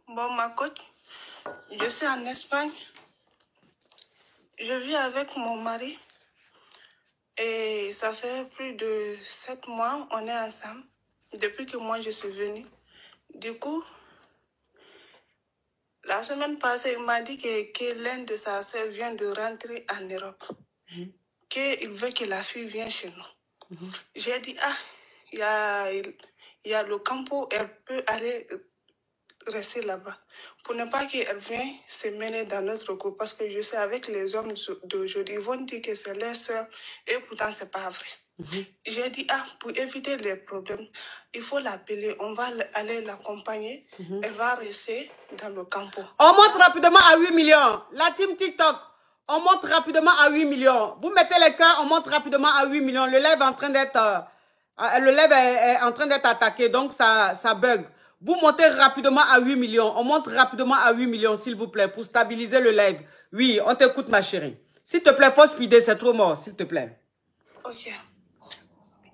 Bon, ma coach, je suis en Espagne. Je vis avec mon mari et ça fait plus de 7 mois, on est ensemble, depuis que moi je suis venue. Du coup, la semaine passée, il m'a dit que l'un de sa soeur vient de rentrer en Europe, qu'il veut que la fille vienne chez nous. J'ai dit, il y a le campo, elle peut aller rester là-bas. Pour ne pas qu'elle vienne se mêler dans notre groupe, parce que je sais, avec les hommes d'aujourd'hui, ils vont dire que c'est leur soeur, et pourtant, c'est pas vrai. J'ai dit, pour éviter les problèmes, il faut l'appeler, on va aller l'accompagner, elle va rester dans le campo. On monte rapidement à 8 millions. La team TikTok, on monte rapidement à 8 millions. Vous mettez les cœurs, on monte rapidement à 8 millions. Le live est en train d'être attaqué, donc ça bug. Vous montez rapidement à 8 millions. On monte rapidement à 8 millions, s'il vous plaît, pour stabiliser le live. Oui, on t'écoute, ma chérie. S'il te plaît, faut speeder, c'est trop mort, s'il te plaît. Ok.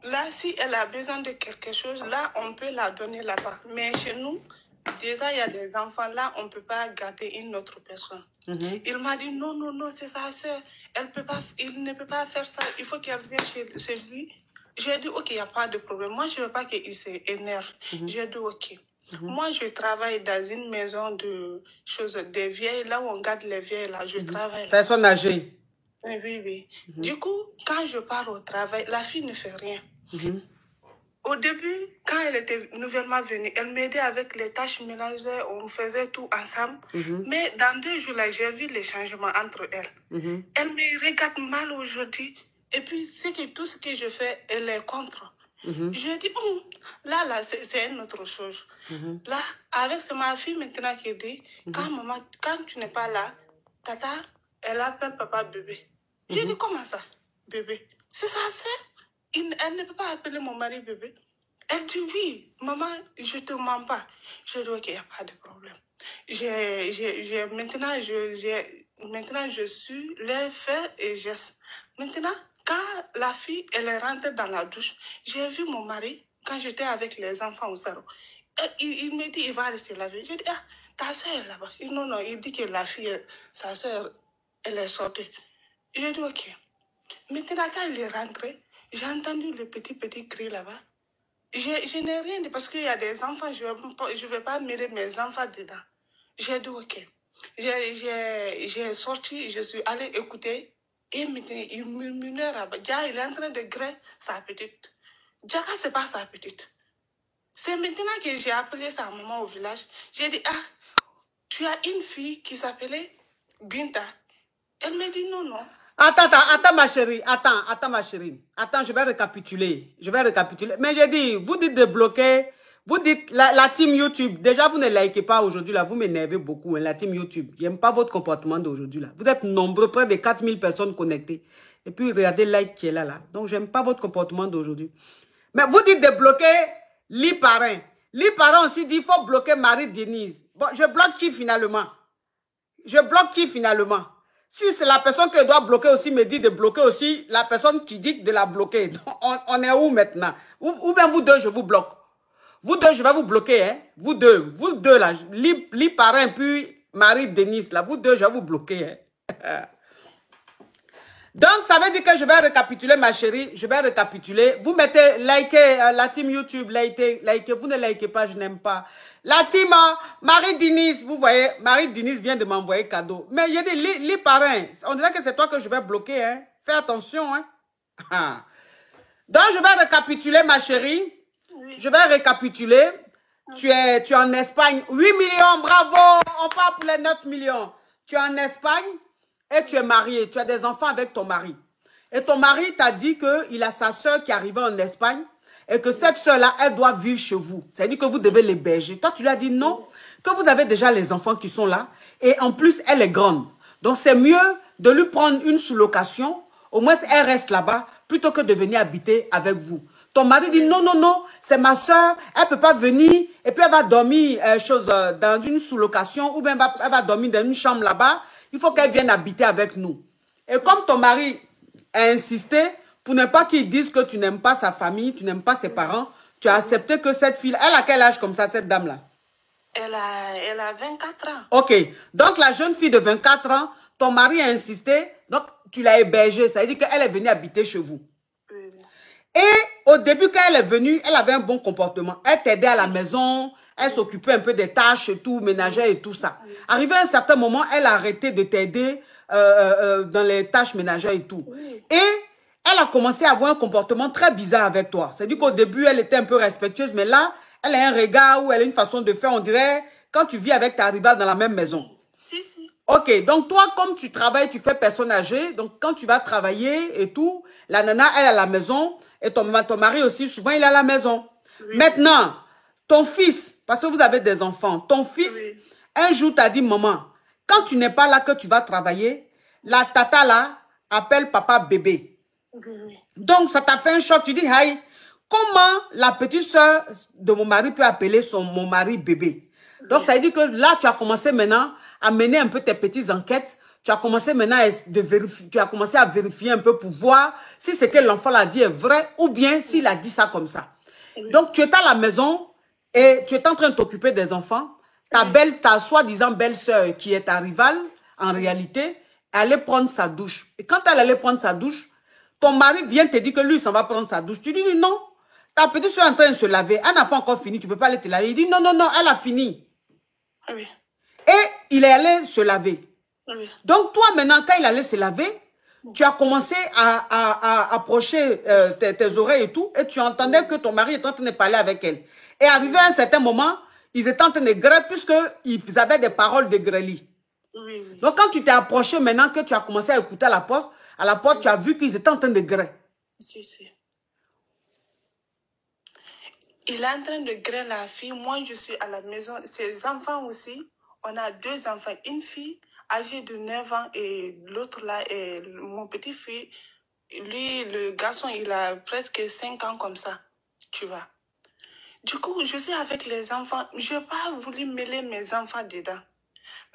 Là, si elle a besoin de quelque chose, là, on peut la donner là-bas. Mais chez nous, déjà, il y a des enfants. Là, on ne peut pas garder une autre personne. Il m'a dit, non, non, non, c'est sa soeur. Il ne peut pas faire ça. Il faut qu'elle vienne chez lui. J'ai dit, ok, il n'y a pas de problème. Moi, je ne veux pas qu'il s'énerve. J'ai dit, ok. Moi, je travaille dans une maison de choses, des vieilles, là où on garde les vieilles, là, je travaille là. Personne âgée. Oui, oui. Du coup, quand je pars au travail, la fille ne fait rien. Au début, quand elle était nouvellement venue, elle m'aidait avec les tâches ménagères, on faisait tout ensemble. Mais dans 2 jours, là, j'ai vu les changements entre elles. Elle me regarde mal aujourd'hui. Et puis, c'est que tout ce que je fais, elle est contre. Je dis, là, c'est une autre chose. Là, avec ma fille maintenant qui dit, quand tu n'es pas là, tata, elle appelle papa bébé. Je dis, comment ça, bébé? C'est ça, elle ne peut pas appeler mon mari bébé. Elle dit, oui, maman, je ne te mens pas. Je dis, ok, il n'y a pas de problème. Maintenant, je suis les faits et gestes. Maintenant, quand la fille, elle est rentrée dans la douche, j'ai vu mon mari, quand j'étais avec les enfants au salon. Il me dit, il va rester laver. Je dis, ta soeur est là-bas. Non, non, il dit que la fille, sa soeur, elle est sortie. Je dis, ok. Maintenant, quand il est rentré, j'ai entendu le petit cri là-bas. Je n'ai rien dit parce qu'il y a des enfants, je ne vais pas mêler mes enfants dedans. J'ai dit, ok. J'ai sorti, je suis allée écouter. Et maintenant, il murmurait là-bas. Il est en train de griller sa petite. Jaka, ce n'est pas sa petite. C'est maintenant que j'ai appelé sa maman au village. J'ai dit, tu as une fille qui s'appelait Binta. Elle me dit, non, non. Attends, ma chérie. Attends, ma chérie. Attends, je vais récapituler. Mais j'ai dit, vous dites de bloquer. Vous dites, la team YouTube. Déjà, vous ne likez pas aujourd'hui, là. Vous m'énervez beaucoup, hein, la team YouTube. Je n'aime pas votre comportement d'aujourd'hui, là. Vous êtes nombreux, près de 4000 personnes connectées. Et puis, regardez le like qui est là, là. Donc, je n'aime pas votre comportement d'aujourd'hui. Mais vous dites de bloquer Li Parrain. Li Parrain aussi dit, il faut bloquer Marie-Denise. Bon, je bloque qui finalement? Si c'est la personne que je dois bloquer aussi, me dit de bloquer aussi la personne qui dit de la bloquer. Donc, on est où maintenant? Ou bien vous deux, je vous bloque. Vous deux, je vais vous bloquer. Hein? Vous deux là. Li Parrain puis Marie-Denise là. Vous deux, je vais vous bloquer. Hein? Donc, ça veut dire que je vais récapituler, ma chérie. Je vais récapituler. Vous mettez, likez la team YouTube, likez. Vous ne likez pas, je n'aime pas. La team Marie-Denise, vous voyez, Marie-Denise vient de m'envoyer cadeau. Mais j'ai dit, les parrains, on dirait que c'est toi que je vais bloquer. Hein. Fais attention. Hein. Donc, je vais récapituler, ma chérie. Oui. Je vais récapituler. Tu es en Espagne. 8 millions, bravo. On part pour les 9 millions. Tu es en Espagne. Et tu es marié, tu as des enfants avec ton mari. Et ton mari t'a dit qu'il a sa soeur qui est arrivée en Espagne et que cette soeur-là, elle doit vivre chez vous. C'est-à-dire que vous devez l'héberger. Toi, tu lui as dit non, que vous avez déjà les enfants qui sont là. Et en plus, elle est grande. Donc, c'est mieux de lui prendre une sous-location. Au moins, elle reste là-bas plutôt que de venir habiter avec vous. Ton mari dit non, non, non, c'est ma soeur, elle ne peut pas venir. Et puis, elle va dormir dans une sous-location ou bien elle va dormir dans une chambre là-bas. Il faut qu'elle vienne habiter avec nous. Et comme ton mari a insisté, pour ne pas qu'il dise que tu n'aimes pas sa famille, tu n'aimes pas ses parents, tu as accepté que cette fille, elle a quel âge comme ça, cette dame-là? Elle a 24 ans. Ok. Donc, la jeune fille de 24 ans, ton mari a insisté. Donc, tu l'as hébergée. Ça veut dire qu'elle est venue habiter chez vous. Oui. Et au début, quand elle est venue, elle avait un bon comportement. Elle t'aidait à la maison. Elle s'occupait un peu des tâches et tout, ménagères et tout ça. Arrivé à un certain moment, elle a arrêté de t'aider dans les tâches ménagères et tout. Oui. Et elle a commencé à avoir un comportement très bizarre avec toi. C'est-à-dire qu'au début, elle était un peu respectueuse, mais là, elle a un regard ou elle a une façon de faire, on dirait, quand tu vis avec ta rivale dans la même maison. Si, si. Ok, donc toi, comme tu travailles, tu fais personne âgée, donc quand tu vas travailler et tout, la nana, elle est à la maison, et ton mari aussi, souvent, il est à la maison. Oui. Maintenant, ton fils, parce que vous avez des enfants, ton fils, oui, un jour t'a dit, maman, quand tu n'es pas là, que tu vas travailler, la tata là, appelle papa bébé. Oui. Donc, ça t'a fait un choc, tu dis, aïe, comment la petite soeur de mon mari peut appeler mon mari bébé? Donc, ça veut dire que là, tu as commencé maintenant à mener un peu tes petites enquêtes. Tu as commencé maintenant à vérifier un peu pour voir si ce que l'enfant l'a dit est vrai ou bien s'il a dit ça comme ça. Oui. Donc, tu es à la maison et tu es en train de t'occuper des enfants. Ta soi-disant belle-sœur qui est ta rivale, en réalité, elle allait prendre sa douche. Et quand elle allait prendre sa douche, ton mari vient te dire que lui, il s'en va prendre sa douche. Tu dis non. Ta petite soeur est en train de se laver. Elle n'a pas encore fini. Tu ne peux pas aller te laver. Il dit non, non, non, elle a fini. Oui. Et il est allé se laver. Oui. Donc, toi, maintenant, quand il allait se laver, tu as commencé à approcher tes oreilles et tout, et tu entendais que ton mari était en train de parler avec elle. Et arrivé à un certain moment, ils étaient en train de grêler, puisqu'ils avaient des paroles de grêlis. Oui, oui. Donc, quand tu t'es approché maintenant, que tu as commencé à écouter à la porte, tu as vu qu'ils étaient en train de grêler. Si, si. Il est en train de grêler la fille. Moi, je suis à la maison. Ses enfants aussi. On a 2 enfants. Une fille âgée de 9 ans et l'autre là est mon petit-fils. Lui, le garçon, il a presque 5 ans comme ça. Tu vois. Du coup, je suis avec les enfants. Je n'ai pas voulu mêler mes enfants dedans.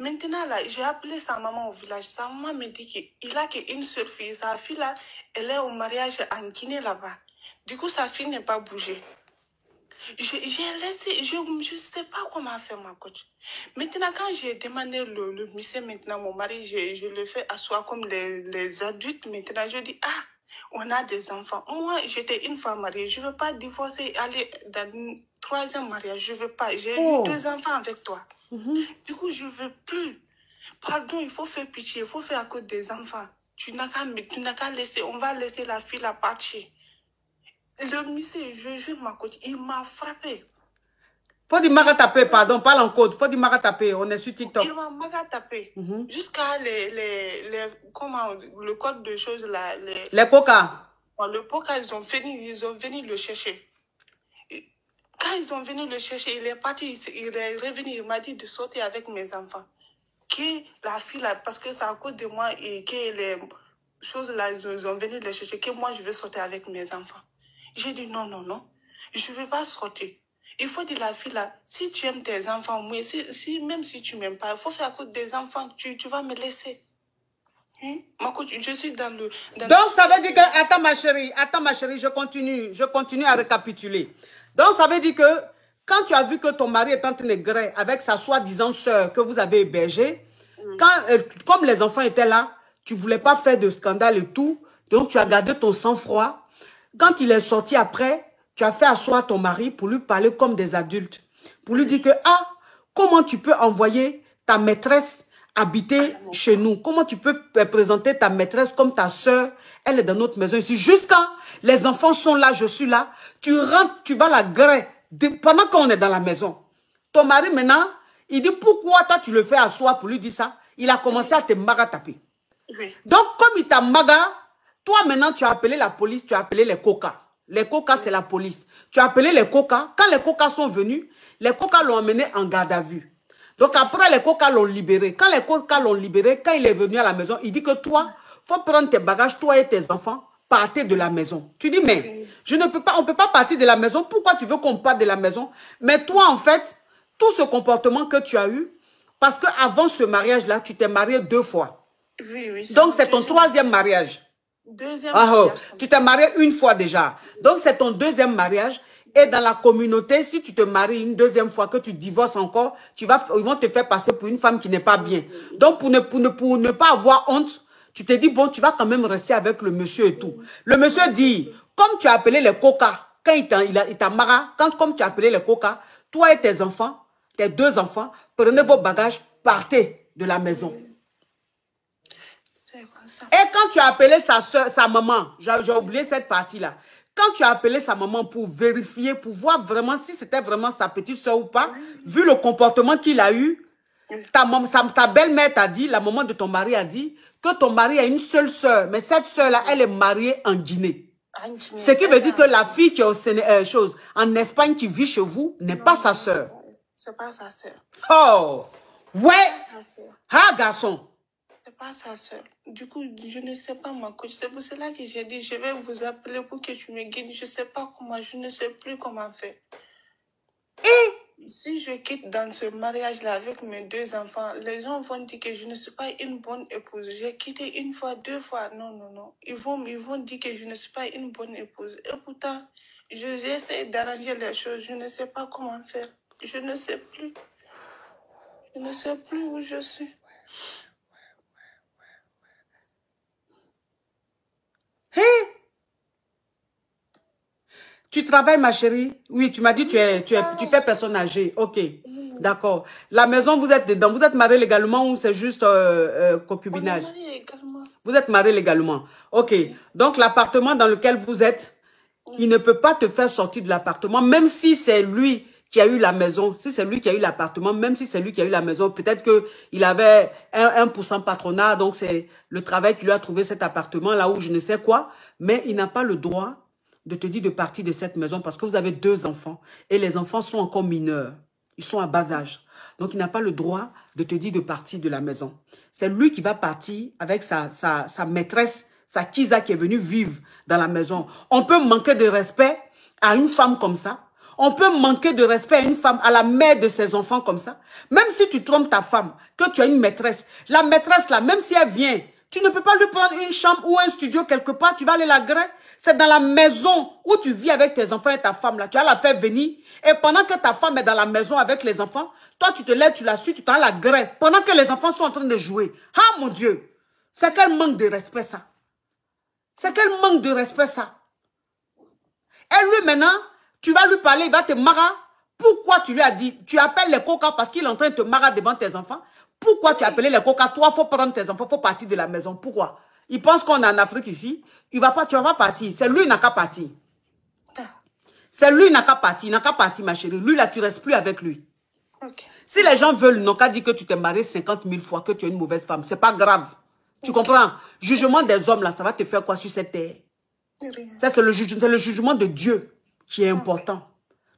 Maintenant, là, j'ai appelé sa maman au village. Sa maman me dit qu'il a qu'une seule fille. Sa fille, là, elle est au mariage en Guinée, là-bas. Du coup, sa fille n'est pas bougée. J'ai laissé, je ne sais pas comment faire, ma coach. Maintenant, quand j'ai demandé le monsieur, maintenant, mon mari, je le fais asseoir comme les adultes. Maintenant, je dis, ah, on a des enfants. Moi, j'étais une fois mariée. Je ne veux pas divorcer, aller dans un 3e mariage. Je ne veux pas. J'ai eu 2 enfants avec toi. Du coup, je ne veux plus. Pardon, il faut faire pitié. Il faut faire à cause des enfants. Tu n'as qu'à laisser. On va laisser la fille la partir. Le monsieur, je jure ma coach, il m'a frappé. Faut dire magatapé, pardon, parle en code. Faut dire magatapé, on est sur TikTok. Il m'a magatapé. Jusqu'à comment, le code de choses là. Les coca. Le coca, ils ont venu le chercher. Quand ils ont venu le chercher, il est parti, il est revenu, il m'a dit de sauter avec mes enfants. Que la fille là, parce que c'est à cause de moi et que les choses là, ils ont venu le chercher, que moi je veux sauter avec mes enfants. J'ai dit non, non, non, je ne veux pas sortir. Il faut dire la fille là, si tu aimes tes enfants, moi, même si tu ne m'aimes pas, il faut faire à cause des enfants, tu vas me laisser. Ma coach, je suis dans le... Donc ça veut dire que, attends ma chérie, je continue à récapituler. Donc ça veut dire que, quand tu as vu que ton mari est en train de grêler avec sa soi-disant sœur que vous avez hébergée, comme les enfants étaient là, tu ne voulais pas faire de scandale et tout, donc tu as gardé ton sang-froid. Quand il est sorti après, tu as fait asseoir ton mari pour lui parler comme des adultes. Pour lui dire que, ah, comment tu peux envoyer ta maîtresse habiter chez nous? Comment tu peux présenter ta maîtresse comme ta soeur? Elle est dans notre maison ici. Jusqu'à les enfants sont là, je suis là. Tu rentres, tu vas la grêler pendant qu'on est dans la maison. Ton mari maintenant, il dit pourquoi toi tu le fais asseoir pour lui dire ça? Il a commencé à te magataper. Oui. Donc comme il t'a maga, toi maintenant tu as appelé la police, tu as appelé les coca. Les coca c'est la police. Tu as appelé les coca. Quand les coca sont venus, les coca l'ont emmené en garde à vue. Donc après, les coca l'ont libéré. Quand les coca l'ont libéré, quand il est venu à la maison, il dit que toi, il faut prendre tes bagages, toi et tes enfants, partez de la maison. Tu dis, mais je ne peux pas, on ne peut pas partir de la maison. Pourquoi tu veux qu'on parte de la maison? Mais toi, en fait, tout ce comportement que tu as eu, parce qu'avant ce mariage-là, tu t'es marié 2 fois. Oui, oui. Donc, c'est ton 3e mariage. Deuxième Ah, mariage. tu t'es marié 1 fois déjà. Donc, c'est ton 2e mariage. Et dans la communauté, si tu te maries une deuxième fois, que tu divorces encore, ils vont te faire passer pour une femme qui n'est pas bien. Donc, pour ne pas avoir honte, tu te dis, bon, tu vas quand même rester avec le monsieur et tout. Le monsieur dit, comme tu as appelé les coca, quand il t'a marre, comme tu as appelé les coca, toi et tes enfants, tes 2 enfants, prenez vos bagages, partez de la maison. Et quand tu as appelé sa maman, j'ai oublié cette partie-là, quand tu as appelé sa maman pour vérifier, pour voir vraiment si c'était vraiment sa petite soeur ou pas, vu le comportement qu'il a eu, ta belle-mère t'a dit, la maman de ton mari a dit, que ton mari a une seule soeur, mais cette soeur-là, elle est mariée en Guinée. Ce qui veut dire que la fille qui est en Espagne qui vit chez vous n'est pas sa soeur. C'est pas sa soeur. Oh, ouais. Ah, garçon. C'est pas sa soeur. Du coup, je ne sais pas, ma coach. C'est pour cela que j'ai dit, je vais vous appeler pour que tu me guides. Je ne sais pas comment, je ne sais plus comment faire. Et si je quitte dans ce mariage-là avec mes 2 enfants, les gens vont dire que je ne suis pas une bonne épouse. J'ai quitté 1 fois, 2 fois. Non, non, non. Ils vont dire que je ne suis pas une bonne épouse. Et pourtant, j'essaie d'arranger les choses. Je ne sais pas comment faire. Je ne sais plus. Je ne sais plus où je suis. Hey. Tu travailles, ma chérie? Oui, tu m'as dit que tu fais personne âgée. Ok, d'accord. La maison, vous êtes dedans. Vous êtes marié légalement ou c'est juste concubinage? On est marié également. Vous êtes marié légalement. Ok. Donc, l'appartement dans lequel vous êtes, il ne peut pas te faire sortir de l'appartement, même si c'est lui qui a eu la maison. Si c'est lui qui a eu l'appartement, même si c'est lui qui a eu la maison, peut-être qu'il avait 1% patronat, donc c'est le travail qui lui a trouvé cet appartement, là où je ne sais quoi. Mais il n'a pas le droit de te dire de partir de cette maison parce que vous avez 2 enfants et les enfants sont encore mineurs. Ils sont à bas âge. Donc, il n'a pas le droit de te dire de partir de la maison. C'est lui qui va partir avec sa maîtresse, sa Kiza qui est venue vivre dans la maison. On peut manquer de respect à une femme comme ça. On peut manquer de respect à une femme, à la mère de ses enfants comme ça. Même si tu trompes ta femme, que tu as une maîtresse, la maîtresse là, même si elle vient, tu ne peux pas lui prendre une chambre ou un studio quelque part, tu vas aller la greffer. C'est dans la maison où tu vis avec tes enfants et ta femme là. Tu vas la faire venir. Et pendant que ta femme est dans la maison avec les enfants, toi tu te lèves, tu la suis, tu t'en la greffe. Pendant que les enfants sont en train de jouer. Ah mon Dieu. C'est quel manque de respect ça. C'est quel manque de respect ça. Et lui maintenant, tu vas lui parler, il va te marrer. Pourquoi tu lui as dit, tu appelles les coca parce qu'il est en train de te marrer devant tes enfants. Pourquoi tu as appelé les coca? Toi, il faut prendre tes enfants, il faut partir de la maison. Pourquoi? Il pense qu'on est en Afrique ici. Tu ne vas pas partir. C'est lui qui n'a qu'à partir. C'est lui qui n'a qu'à partir. Il n'a qu'à partir, ma chérie. Lui, là, tu ne restes plus avec lui. Okay. Si les gens veulent, n'ont qu'à dire que tu t'es marié 50 000 fois, que tu es une mauvaise femme. Ce n'est pas grave. Tu comprends? Jugement des hommes, là, ça va te faire quoi sur cette terre? C'est le jugement de Dieu qui est important.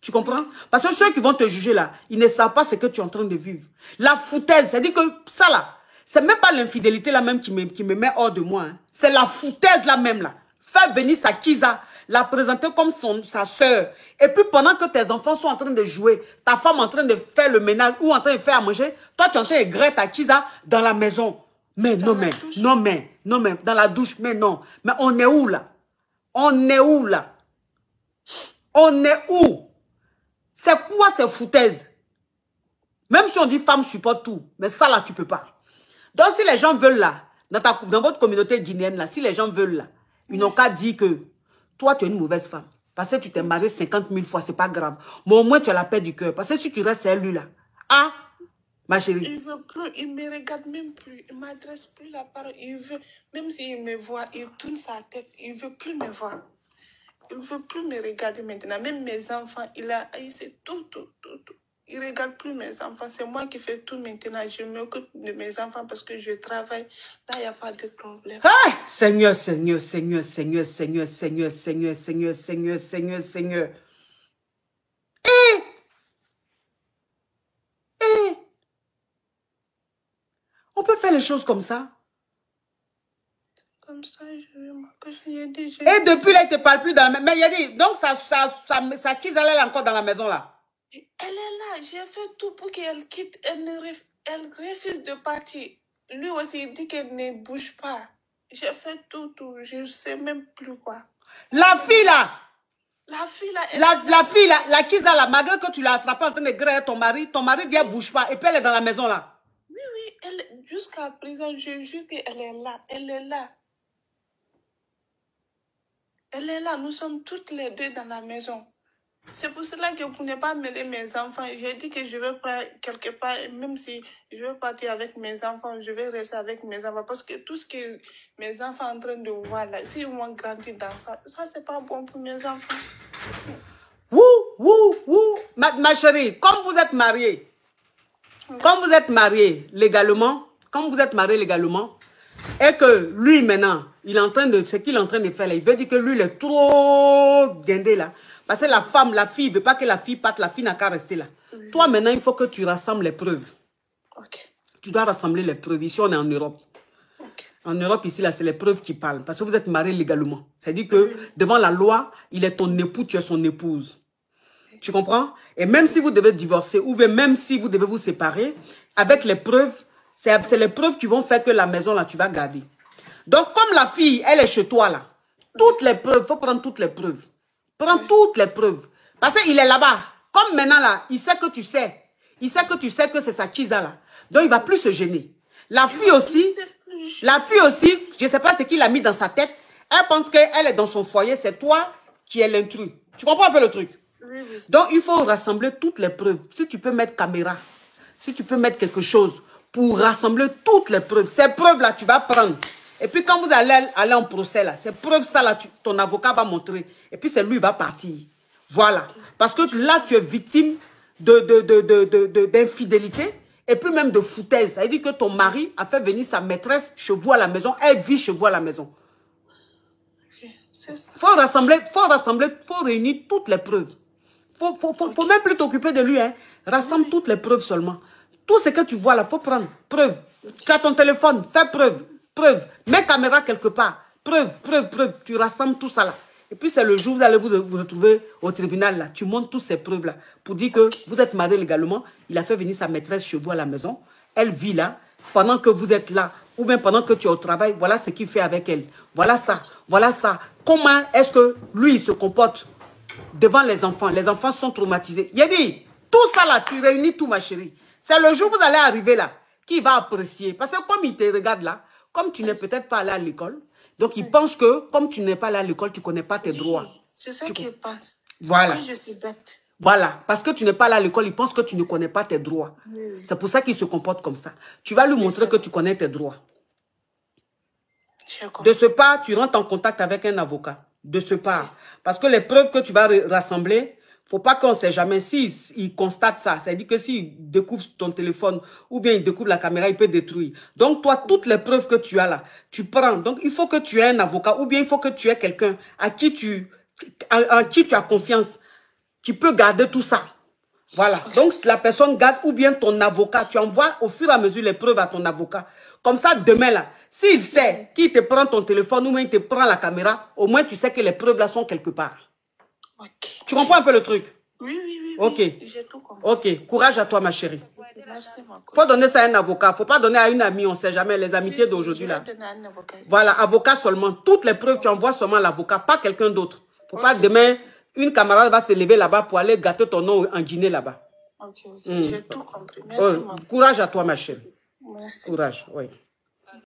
Tu comprends? Parce que ceux qui vont te juger, là, ils ne savent pas ce que tu es en train de vivre. La foutaise, c'est-à-dire que ça, là, c'est même pas l'infidélité là même qui me met hors de moi. Hein. C'est la foutaise là même là. Faire venir sa Kiza, la présenter comme sa soeur. Et puis pendant que tes enfants sont en train de jouer, ta femme en train de faire le ménage ou en train de faire à manger, toi tu es en train de greffer ta Kiza dans la maison. Mais non mais, dans la douche, mais non. Mais on est où là? On est où là? On est où? C'est quoi ces foutaises? Même si on dit femme supporte tout, mais ça là tu peux pas. Donc, si les gens veulent là, dans votre communauté guinéenne là, si les gens veulent là, ils n'ont qu'à dire que toi, tu es une mauvaise femme. Parce que tu t'es marié 50 000 fois, c'est pas grave. Mais au moins, tu as la paix du cœur. Parce que si tu restes à lui là, ah, ma chérie. Il veut plus, il me regarde même plus, il m'adresse plus la parole. Il veut, même s'il me voit, il tourne sa tête, il veut plus me voir. Il veut plus me regarder maintenant. Même mes enfants, il sait tout. Il ne regarde plus mes enfants. C'est moi qui fais tout maintenant. Je m'occupe de mes enfants parce que je travaille. Là, il n'y a pas de problème. Ah, Seigneur, Seigneur, Seigneur, Seigneur, Seigneur, Seigneur, Seigneur, Seigneur, Seigneur, Seigneur, Seigneur. On peut faire les choses comme ça. Comme ça, je dit. Et depuis là, il ne te parle plus dans la maison. Mais il a dit, donc sa Kiza, elle est encore dans la maison là. Elle est là, j'ai fait tout pour qu'elle quitte, elle refuse de partir. Lui aussi, il dit qu'elle ne bouge pas. J'ai fait tout, je ne sais même plus quoi. La fille là, La fille là, La fille là, la Kiza là, malgré que tu l'as attrapée en train de griller ton mari dit elle bouge pas. Et puis elle est dans la maison là. Oui, jusqu'à présent, je jure qu'elle est là. Elle est là. Elle est là. Nous sommes toutes les deux dans la maison. C'est pour cela que pour ne pas mêler mes enfants, j'ai dit que je vais prendre quelque part, même si je vais partir avec mes enfants, je vais rester avec mes enfants. Parce que tout ce que mes enfants sont en train de voir là, s'ils vont grandir dans ça, c'est pas bon pour mes enfants. Ma chérie, comme vous êtes mariée, légalement, et que lui maintenant, il est en train de, ce qu'il est en train de faire là, il veut dire que lui il est trop guindé là. Parce que la fille, ne veut pas que la fille parte, la fille n'a qu'à rester là. Toi maintenant, il faut que tu rassembles les preuves. Tu dois rassembler les preuves. Ici, on est en Europe. En Europe, ici, là, c'est les preuves qui parlent. Parce que vous êtes mariés légalement. C'est-à-dire que devant la loi, il est ton époux, tu es son épouse. Tu comprends? Et même si vous devez divorcer, ou bien même si vous devez vous séparer, avec les preuves, c'est les preuves qui vont faire que la maison, là, tu vas garder. Donc, comme la fille, elle est chez toi, là, toutes les preuves, il faut prendre toutes les preuves. Prends toutes les preuves. Parce qu'il est là-bas. Comme maintenant, là, il sait que tu sais. Il sait que tu sais que c'est sa Kiza, là. Donc, il ne va plus se gêner. La fille aussi, je ne sais pas ce qu'il a mis dans sa tête. Elle pense qu'elle est dans son foyer. C'est toi qui es l'intrus. Tu comprends un peu le truc? Oui. Donc, il faut rassembler toutes les preuves. Si tu peux mettre caméra, si tu peux mettre quelque chose pour rassembler toutes les preuves. Ces preuves-là, tu vas prendre. Et puis, quand vous allez aller en procès, là, ces preuves-ça, là, ton avocat va montrer. Et puis, c'est lui qui va partir. Voilà. Parce que là, tu es victime d'infidélité et puis même de foutaise. Ça veut dire que ton mari a fait venir sa maîtresse chez vous à la maison. Elle vit chez vous à la maison. Il faut rassembler, faut réunir toutes les preuves. Faut même plus t'occuper de lui. Hein. Rassemble toutes les preuves seulement. Tout ce que tu vois là, il faut prendre. Preuve. Tu as ton téléphone, fais preuve. Preuve. Mets caméra quelque part. Preuve. Tu rassembles tout ça là. Et puis c'est le jour où vous allez vous retrouver au tribunal là. Tu montres toutes ces preuves là pour dire que vous êtes mariés légalement. Il a fait venir sa maîtresse chez vous à la maison. Elle vit là. Pendant que vous êtes là, ou bien pendant que tu es au travail, voilà ce qu'il fait avec elle. Voilà ça. Comment est-ce que lui il se comporte devant les enfants? Les enfants sont traumatisés. Il a dit, tout ça là, tu réunis tout ma chérie. C'est le jour où vous allez arriver là, qui va apprécier. Parce que comme il te regarde là, comme tu n'es peut-être pas allé à l'école, donc il pense que comme tu n'es pas allé à l'école, tu ne connais pas tes droits. C'est ça qu'il pense. Voilà. Oui, je suis bête. Voilà, parce que tu n'es pas allé à l'école, il pense que tu ne connais pas tes droits. C'est pour ça qu'il se comporte comme ça. Tu vas lui montrer que tu connais tes droits. De ce pas, tu rentres en contact avec un avocat. De ce pas. Parce que les preuves que tu vas rassembler, il ne faut pas qu'on ne sait jamais. S'il constate ça, c'est-à-dire que s'il découvre ton téléphone ou bien il découvre la caméra, il peut détruire. Donc toi, toutes les preuves que tu as là, tu prends. Donc il faut que tu aies un avocat ou bien il faut que tu aies quelqu'un en qui tu as confiance, qui peut garder tout ça. Voilà. Donc, la personne garde ou bien ton avocat. Tu envoies au fur et à mesure les preuves à ton avocat. Comme ça, demain, là, s'il sait qu'il te prend ton téléphone ou bien il te prend la caméra, au moins, tu sais que les preuves, là, sont quelque part. Tu comprends un peu le truc? Oui. Ok. J'ai tout compris. Ok. Courage à toi, ma chérie. Merci, ma Il faut donner ça à un avocat. Il ne faut pas donner à une amie. On ne sait jamais. Les amitiés d'aujourd'hui, là. Voilà. Avocat seulement. Toutes les preuves, tu envoies seulement à l'avocat, pas quelqu'un d'autre. Il ne faut pas demain... Une camarade va se lever là-bas pour aller gâter ton nom en Guinée là-bas. Ok. J'ai tout compris. Merci, Courage à toi, ma chérie. Merci. Courage, oui.